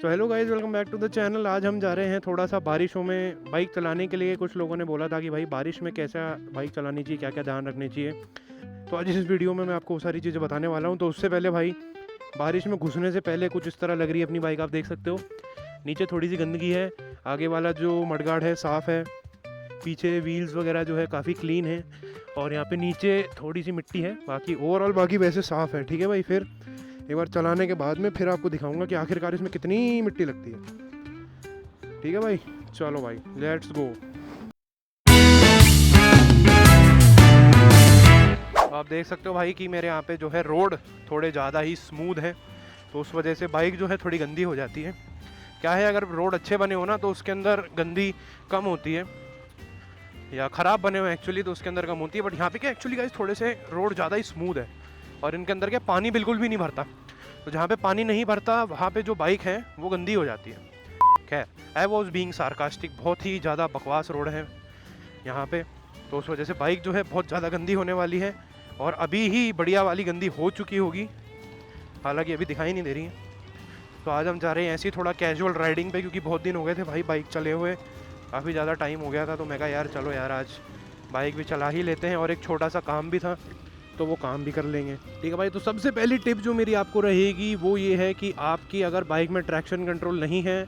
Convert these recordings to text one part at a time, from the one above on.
So hello guys, welcome back to the channel. आज हम जा रहे हैं थोड़ा सा बारिशों में बाइक चलाने के लिए। कुछ लोगों ने बोला था कि भाई बारिश में कैसा बाइक चलानी चाहिए, क्या क्या ध्यान रखनी चाहिए। तो आज इस वीडियो में मैं आपको वो सारी चीज़ें बताने वाला हूँ। तो उससे पहले भाई, बारिश में घुसने से पहले कुछ इस तरह लग रही है अपनी बाइक। आप देख सकते हो नीचे थोड़ी सी गंदगी है, आगे वाला जो मडगार्ड है साफ़ है, पीछे व्हील्स वगैरह जो है काफ़ी क्लीन है, और यहाँ पे नीचे थोड़ी सी मिट्टी है। बाकी ओवरऑल बाकी वैसे साफ़ है। ठीक है भाई, फिर एक बार चलाने के बाद में फिर आपको दिखाऊंगा कि आखिरकार इसमें कितनी मिट्टी लगती है। ठीक है भाई, चलो भाई लेट्स गो। आप देख सकते हो भाई कि मेरे यहाँ पे जो है रोड थोड़े ज़्यादा ही स्मूथ है, तो उस वजह से बाइक जो है थोड़ी गंदी हो जाती है। क्या है, अगर रोड अच्छे बने हो ना तो उसके अंदर गंदी कम होती है, या ख़राब बने हो एक्चुअली तो उसके अंदर कम होती है। बट यहाँ पे क्या एक्चुअली गाइस थोड़े से रोड ज़्यादा ही स्मूथ है, और इनके अंदर क्या पानी बिल्कुल भी नहीं भरता। तो जहाँ पे पानी नहीं भरता वहाँ पे जो बाइक है वो गंदी हो जाती है। खैर, आई वॉज बीइंग सार्कास्टिक। बहुत ही ज़्यादा बकवास रोड है यहाँ पे, तो उस वजह से बाइक जो है बहुत ज़्यादा गंदी होने वाली है, और अभी ही बढ़िया वाली गंदी हो चुकी होगी, हालांकि अभी दिखाई नहीं दे रही है। तो आज हम जा रहे हैं ऐसे ही थोड़ा कैजुअल राइडिंग पे, क्योंकि बहुत दिन हो गए थे भाई बाइक चले हुए, काफ़ी ज़्यादा टाइम हो गया था। तो मैं कहा यार चलो यार आज बाइक भी चला ही लेते हैं, और एक छोटा सा काम भी था तो वो काम भी कर लेंगे। ठीक है भाई, तो सबसे पहली टिप जो मेरी आपको रहेगी वो ये है कि आपकी अगर बाइक में ट्रैक्शन कंट्रोल नहीं है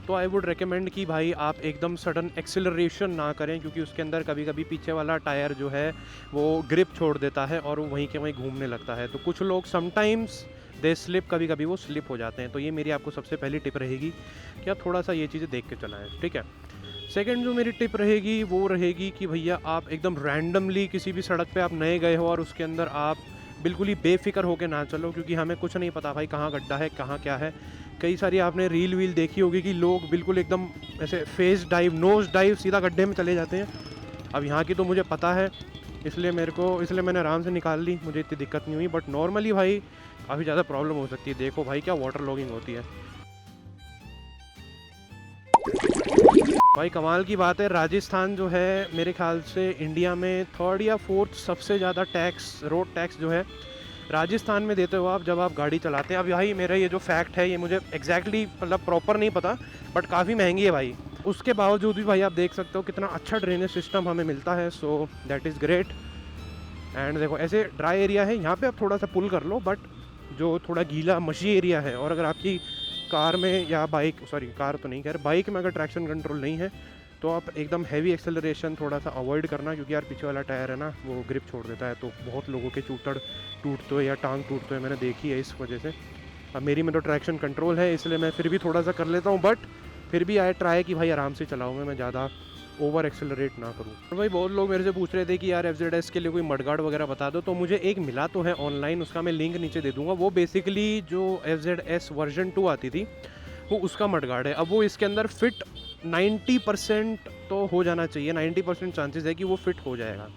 तो आई वुड रिकमेंड कि भाई आप एकदम सडन एक्सेलरेशन ना करें, क्योंकि उसके अंदर कभी कभी पीछे वाला टायर जो है वो ग्रिप छोड़ देता है और वो वहीं के वहीं घूमने लगता है। तो कुछ लोग समटाइम्स दे स्लिप, कभी कभी वो स्लिप हो जाते हैं। तो ये मेरी आपको सबसे पहली टिप रहेगी कि आप थोड़ा सा ये चीज़ें देख के चलाएँ। ठीक है। सेकंड जो मेरी टिप रहेगी वो रहेगी कि भैया आप एकदम रैंडमली किसी भी सड़क पे आप नए गए हो और उसके अंदर आप बिल्कुल ही बेफिक्र होकर ना चलो, क्योंकि हमें कुछ नहीं पता भाई कहाँ गड्ढा है कहाँ क्या है। कई सारी आपने रील वील देखी होगी कि लोग बिल्कुल एकदम ऐसे फेस डाइव, नोज डाइव सीधा गड्ढे में चले जाते हैं। अब यहाँ की तो मुझे पता है, इसलिए मैंने आराम से निकाल ली, मुझे इतनी दिक्कत नहीं हुई। बट नॉर्मली भाई काफ़ी ज़्यादा प्रॉब्लम हो सकती है। देखो भाई क्या वाटर लॉगिंग होती है भाई। कमाल की बात है, राजस्थान जो है मेरे ख्याल से इंडिया में 3rd या 4th सबसे ज़्यादा टैक्स, रोड टैक्स जो है राजस्थान में देते हो आप जब आप गाड़ी चलाते हैं। अब भाई मेरा ये जो फैक्ट है ये मुझे एग्जैक्टली मतलब प्रॉपर नहीं पता, बट काफ़ी महंगी है भाई। उसके बावजूद भी भाई आप देख सकते हो कितना अच्छा ड्रेनेज सिस्टम हमें मिलता है। So that is great. And देखो ऐसे ड्राई एरिया है यहाँ पे, आप थोड़ा सा पुल कर लो, बट जो थोड़ा गीला मशी एरिया है, और अगर आपकी कार में या कार तो नहीं, कह रहे बाइक में अगर ट्रैक्शन कंट्रोल नहीं है तो आप एकदम हैवी एक्सेलरेशन थोड़ा सा अवॉइड करना, क्योंकि यार पीछे वाला टायर है ना वो ग्रिप छोड़ देता है। तो बहुत लोगों के चूतड़ टूटते हुए या टांग टूटते हुए मैंने देखी है इस वजह से। अब मेरी में तो ट्रैक्शन कंट्रोल है इसलिए मैं फिर भी थोड़ा सा कर लेता हूँ, बट फिर भी आई ट्राई कि भाई आराम से चलाऊँ, मैं ज़्यादा ओवर एक्सेलरेट ना करूँ। और भाई बहुत लोग मेरे से पूछ रहे थे कि यार FZS के लिए कोई मडगार्ड वगैरह बता दो, तो मुझे एक मिला तो है ऑनलाइन, उसका मैं लिंक नीचे दे दूँगा। वो बेसिकली जो FZS वर्जन 2 आती थी वो उसका मडगार्ड है। अब वो इसके अंदर फिट 90% तो हो जाना चाहिए, 90% चांसेस है कि वो फिट हो जाएगा।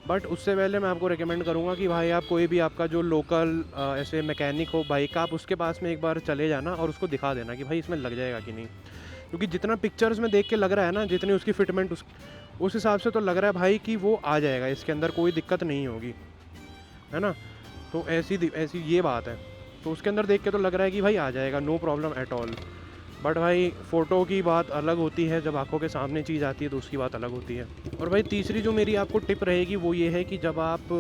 बट उससे पहले मैं आपको रिकमेंड करूँगा कि भाई आप कोई भी आपका जो लोकल ऐसे मैकेनिक हो बाइक का, आप उसके पास में एक बार चले जाना और उसको दिखा देना कि भाई इसमें लग जाएगा कि नहीं। क्योंकि जितना पिक्चर्स में देख के लग रहा है ना, जितनी उसकी फिटमेंट उस हिसाब से तो लग रहा है भाई कि वो आ जाएगा, इसके अंदर कोई दिक्कत नहीं होगी, है ना। तो ऐसी ये बात है। तो उसके अंदर देख के तो लग रहा है कि भाई आ जाएगा, no problem at all. But भाई फ़ोटो की बात अलग होती है, जब आंखों के सामने चीज़ आती है तो उसकी बात अलग होती है। और भाई तीसरी जो मेरी आपको टिप रहेगी वो ये है कि जब आप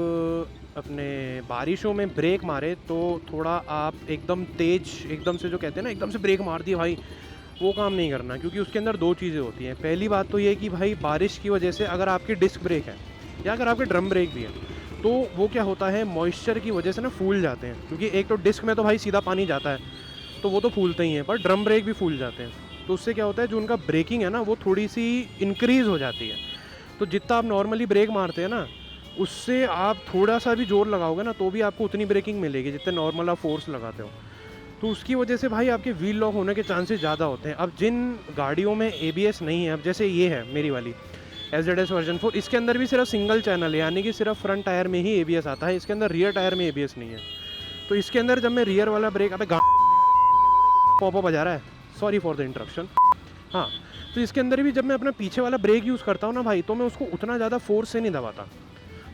अपने बारिशों में ब्रेक मारे तो थोड़ा आप एकदम तेज़, एकदम से जो कहते हैं ना एकदम से ब्रेक मार दिए भाई, वो काम नहीं करना। क्योंकि उसके अंदर दो चीज़ें होती हैं। पहली बात तो ये कि भाई बारिश की वजह से अगर आपकी डिस्क ब्रेक है या अगर आपके ड्रम ब्रेक भी है तो वो क्या होता है, मॉइस्चर की वजह से ना फूल जाते हैं। क्योंकि एक तो डिस्क में तो भाई सीधा पानी जाता है तो वो तो फूलते ही हैं, पर ड्रम ब्रेक भी फूल जाते हैं। तो उससे क्या होता है, जो उनका ब्रेकिंग है ना वो थोड़ी सी इंक्रीज़ हो जाती है। तो जितना आप नॉर्मली ब्रेक मारते हैं ना उससे आप थोड़ा सा भी जोर लगाओगे ना तो भी आपको उतनी ब्रेकिंग मिलेगी जितने नॉर्मल आप फोर्स लगाते हो। तो उसकी वजह से भाई आपके व्हील लॉक होने के चांसेस ज़्यादा होते हैं। अब जिन गाड़ियों में ABS नहीं है, अब जैसे ये है मेरी वाली FZS वर्जन 4, इसके अंदर भी सिर्फ सिंगल चैनल है, यानी कि सिर्फ फ्रंट टायर में ही ABS आता है, इसके अंदर रियर टायर में ABS नहीं है। तो इसके अंदर जब मैं रियर वाला ब्रेक, अबे पॉपअप बजा रहा है, सॉरी फॉर द इंटरप्शन। हाँ, तो इसके अंदर भी जब मैं अपना पीछे वाला ब्रेक यूज़ करता हूँ ना भाई, तो मैं उसको उतना ज़्यादा फोर्स से नहीं दबाता,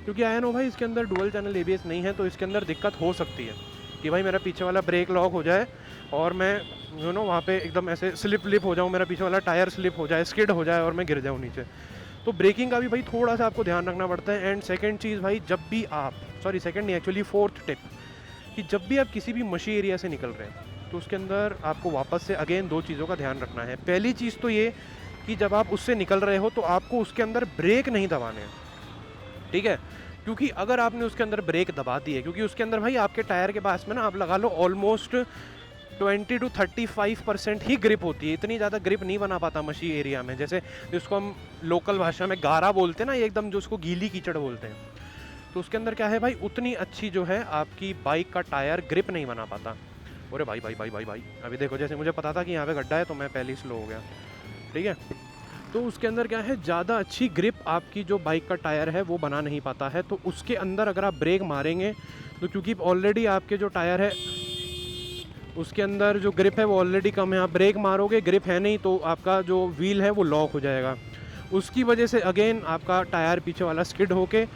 क्योंकि आया नो भाई इसके अंदर डुअल चैनल ABS नहीं है, तो इसके अंदर दिक्कत हो सकती है। कि भाई मेरा पीछे वाला ब्रेक लॉक हो जाए और मैं वहाँ पे एकदम ऐसे स्लिप हो जाऊँ, मेरा पीछे वाला टायर स्लिप हो जाए, स्किड हो जाए और मैं गिर जाऊँ नीचे। तो ब्रेकिंग का भी भाई थोड़ा सा आपको ध्यान रखना पड़ता है। एंड सेकंड चीज़ भाई, जब भी आप सेकंड नहीं, एक्चुअली फोर्थ टिप, कि जब भी आप किसी भी मशी एरिया से निकल रहे हैं तो उसके अंदर आपको वापस से अगेन 2 चीज़ों का ध्यान रखना है। पहली चीज़ तो ये कि जब आप उससे निकल रहे हो तो आपको उसके अंदर ब्रेक नहीं दबाने हैं, ठीक है? क्योंकि अगर आपने उसके अंदर ब्रेक दबा दी है, क्योंकि उसके अंदर भाई आपके टायर के पास में ना आप लगा लो ऑलमोस्ट 20 to 35% ही ग्रिप होती है। इतनी ज़्यादा ग्रिप नहीं बना पाता मशी एरिया में, जैसे जिसको हम लोकल भाषा में गारा बोलते हैं ना, एकदम जो उसको गीली कीचड़ बोलते हैं। तो उसके अंदर क्या है भाई, उतनी अच्छी जो है आपकी बाइक का टायर ग्रिप नहीं बना पाता। अरे भाई भाई भाई भाई भाई अभी देखो, जैसे मुझे पता था कि यहाँ पे गड्ढा है तो मैं पहले ही स्लो हो गया, ठीक है? तो उसके अंदर क्या है, ज़्यादा अच्छी ग्रिप आपकी जो बाइक का टायर है वो बना नहीं पाता है। तो उसके अंदर अगर आप ब्रेक मारेंगे तो क्योंकि ऑलरेडी आपके जो टायर है उसके अंदर जो ग्रिप है वो ऑलरेडी कम है, आप ब्रेक मारोगे, ग्रिप है नहीं, तो आपका जो व्हील है वो लॉक हो जाएगा। उसकी वजह से अगेन आपका टायर पीछे वाला स्किड होके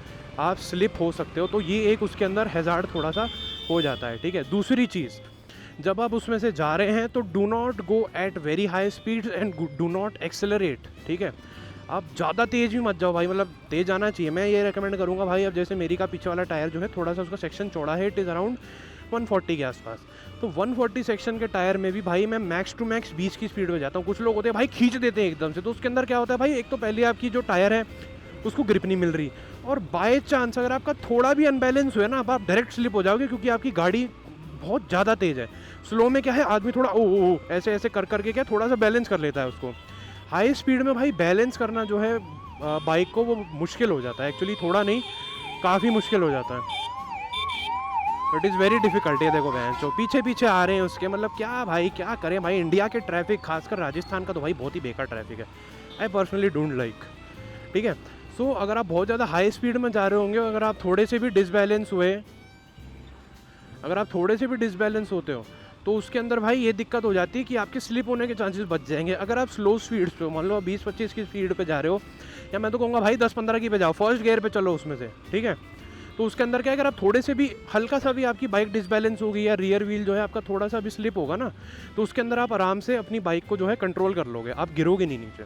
आप स्लिप हो सकते हो। तो ये एक उसके अंदर हैज़ार्ड थोड़ा सा हो जाता है, ठीक है? दूसरी चीज़, जब आप उसमें से जा रहे हैं तो do not go at very high speed and do not accelerate, ठीक है? आप ज़्यादा तेज़ भी मत जाओ भाई, मतलब तेज़ जाना चाहिए। मैं ये रेकमेंड करूँगा भाई, अब जैसे मेरी का पीछे वाला टायर जो है थोड़ा सा उसका सेक्शन चौड़ा है, इट इज़ अराउंड 140 के आसपास। तो 140 सेक्शन के टायर में भी भाई मैं मैक्स टू मैक्स 20 की स्पीड में जाता हूँ। कुछ लोग होते हैं भाई खींच देते हैं एकदम से, तो उसके अंदर क्या होता है भाई, एक तो पहले आपकी जो टायर है उसको ग्रिप नहीं मिल रही, और बाय चांस अगर आपका थोड़ा भी अनबैलेंस हुआ ना, आप डायरेक्ट स्लिप हो जाओगे, क्योंकि आपकी गाड़ी बहुत ज़्यादा तेज़ है। स्लो में क्या है, आदमी थोड़ा ओ ऐसे ऐसे कर करके क्या थोड़ा सा बैलेंस कर लेता है उसको। हाई स्पीड में भाई बैलेंस करना जो है बाइक को वो मुश्किल हो जाता है, एक्चुअली थोड़ा नहीं काफ़ी मुश्किल हो जाता है। It is very difficult. ये देखो बहन जो पीछे पीछे आ रहे हैं उसके, मतलब क्या भाई क्या करें भाई, इंडिया के ट्रैफिक खासकर राजस्थान का तो भाई बहुत ही बेकार ट्रैफिक है, आई पर्सनली डोंट लाइक, ठीक है? सो अगर आप बहुत ज़्यादा हाई स्पीड में जा रहे होंगे, अगर आप थोड़े से भी डिसबैलेंस होते हो तो उसके अंदर भाई ये दिक्कत हो जाती है कि आपके स्लिप होने के चांसेस बच जाएंगे। अगर आप स्लो स्पीड पे, मान लो 20-25 की स्पीड पे जा रहे हो, या मैं तो कहूँगा भाई 10-15 की पे जाओ, फर्स्ट गियर पे चलो उसमें से, ठीक है? तो उसके अंदर क्या है, अगर आप थोड़े से भी हल्का सा भी आपकी बाइक डिसबैलेंस होगी या रियर व्हील जो है आपका थोड़ा सा भी स्लिप होगा ना, तो उसके अंदर आप आराम से अपनी बाइक को जो है कंट्रोल कर लोगे, आप गिरोगे नहीं नीचे।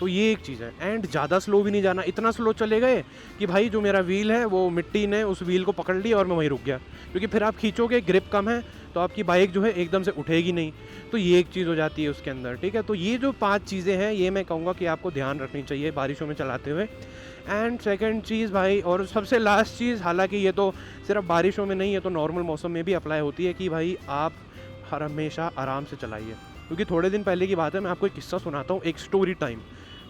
तो ये एक चीज़ है। एंड ज़्यादा स्लो भी नहीं जाना, इतना स्लो चले गए कि भाई जो मेरा व्हील है वो मिट्टी ने उस व्हील को पकड़ लिया और मैं वहीं रुक गया, क्योंकि फिर आप खींचोगे, ग्रिप कम है तो आपकी बाइक जो है एकदम से उठेगी नहीं। तो ये एक चीज़ हो जाती है उसके अंदर, ठीक है? तो ये जो 5 चीज़ें हैं ये मैं कहूँगा कि आपको ध्यान रखनी चाहिए बारिशों में चलाते हुए। एंड सेकंड चीज़ भाई, और सबसे लास्ट चीज़, हालांकि ये तो सिर्फ बारिशों में नहीं, ये तो नॉर्मल मौसम में भी अप्लाई होती है, कि भाई आप हर हमेशा आराम से चलाइए। क्योंकि थोड़े दिन पहले की बात है, मैं आपको एक किस्सा सुनाता हूँ, एक स्टोरी टाइम।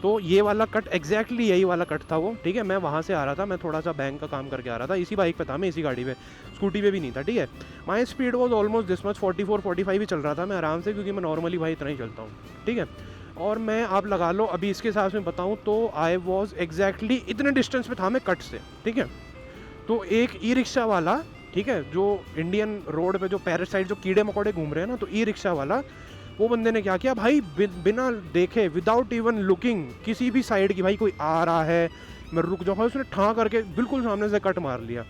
तो ये वाला कट एग्जैक्टली यही वाला कट था वो, ठीक है? मैं वहाँ से आ रहा था, मैं थोड़ा सा बैंक का काम करके आ रहा था, इसी बाइक पे था मैं, इसी गाड़ी पे, स्कूटी पे भी नहीं था, ठीक है? My speed was almost this much, 44-45 ही चल रहा था मैं आराम से, क्योंकि मैं नॉर्मली भाई इतना ही चलता हूँ, ठीक है? और मैं, आप लगा लो अभी इसके हिसाब से बताऊँ तो आई वॉज एग्जैक्टली इतने डिस्टेंस पे था मैं कट से, ठीक है? तो एक ई रिक्शा वाला, ठीक है, जो इंडियन रोड पे जो पैरासाइट जो कीड़े मकोड़े घूम रहे हैं ना, तो ई रिक्शा वाला, वो बंदे ने क्या किया भाई, बिना देखे, विदाउट इवन लुकिंग किसी भी साइड की, भाई कोई आ रहा है मैं रुक जाऊँ, उसने ठा करके बिल्कुल सामने से कट मार लिया।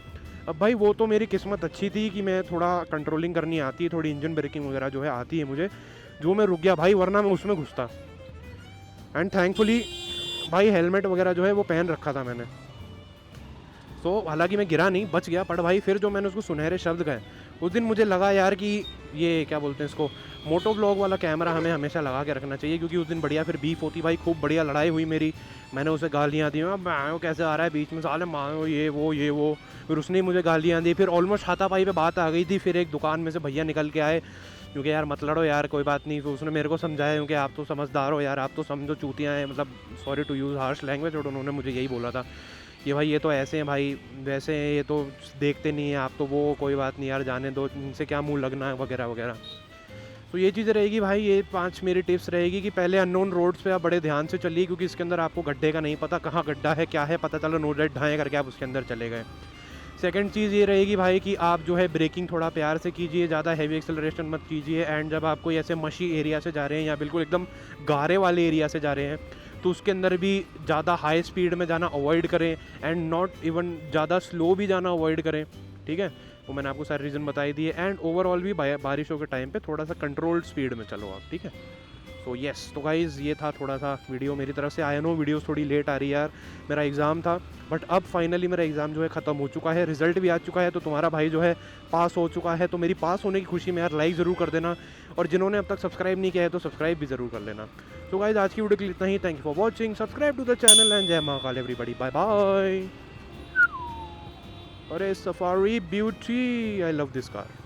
अब भाई वो तो मेरी किस्मत अच्छी थी कि मैं थोड़ा कंट्रोलिंग करनी आती है, थोड़ी इंजन ब्रेकिंग वगैरह जो है आती है मुझे, जो मैं रुक गया भाई, वरना मैं उसमें घुसता। एंड थैंकफुली भाई हेलमेट वगैरह जो है वो पहन रखा था मैंने, तो हालांकि मैं गिरा नहीं, बच गया। पर भाई फिर जो मैंने उसको सुनहरे शब्द गए, उस दिन मुझे लगा यार कि ये क्या बोलते हैं इसको, मोटो ब्लॉग वाला कैमरा हमें हमेशा लगा के रखना चाहिए, क्योंकि उस दिन बढ़िया फिर बीफ होती भाई, खूब बढ़िया लड़ाई हुई मेरी, मैंने उसे गालियाँ दी, मैं कैसे आ रहा है बीच में साले मारो ये वो, फिर उसने मुझे गालियाँ दी, फिर ऑलमोस्ट हाथापाई पे बात आ गई थी। फिर एक दुकान में से भैया निकल के आए, क्योंकि यार मत लड़ो यार, कोई बात नहीं, फिर उसने मेरे को समझाया, क्योंकि आप तो समझदार हो यार, आप तो समझो चूतियाँ हैं, मतलब sorry to use harsh language, और उन्होंने मुझे यही बोला था कि भाई ये तो ऐसे हैं भाई, वैसे हैं, ये तो देखते नहीं हैं आप, तो वो कोई बात नहीं यार, जाने दो, इनसे क्या मुंह लगना है वगैरह वगैरह। तो ये चीज़ें रहेगी भाई, ये 5 मेरी टिप्स रहेगी कि पहले अननोन रोड्स पे आप बड़े ध्यान से चलिए, क्योंकि इसके अंदर आपको गड्ढे का नहीं पता, कहाँ गड्ढा है क्या है, पता चलो नो राइट ढाएँ करके आप उसके अंदर चले गए। सेकंड चीज़ ये रहेगी भाई कि आप जो है ब्रेकिंग थोड़ा प्यार से कीजिए, ज़्यादा हैवी एक्सेलरेशन मत कीजिए। एंड जब आप कोई ऐसे मशी एरिया से जा रहे हैं या बिल्कुल एकदम गारे वाले एरिया से जा रहे हैं, तो उसके अंदर भी ज़्यादा हाई स्पीड में जाना अवॉइड करें, एंड नॉट इवन ज़्यादा स्लो भी जाना अवॉइड करें, ठीक है? वो मैंने आपको सारे रीज़न बताई दिए। एंड ओवरऑल भी बारिशों के टाइम पे थोड़ा सा कंट्रोल्ड स्पीड में चलो आप, ठीक है। तो येस, तो गाइज़ ये था थोड़ा सा वीडियो मेरी तरफ से। आई नो वीडियो थोड़ी लेट आ रही है यार, मेरा एग्ज़ाम था, बट अब फाइनली मेरा एग्ज़ाम जो है ख़त्म हो चुका है, रिजल्ट भी आ चुका है, तो तुम्हारा भाई जो है पास हो चुका है। तो मेरी पास होने की खुशी में यार लाइक ज़रूर कर देना, और जिन्होंने अब तक सब्सक्राइब नहीं किया है तो सब्सक्राइब भी ज़रूर कर लेना। तो गाइज़ आज की वीडियो के लिए इतना ही। Thank you for watching, subscribe to the channel and Jai Mahakal everybody, bye bye. अरे safari beauty, I love this car.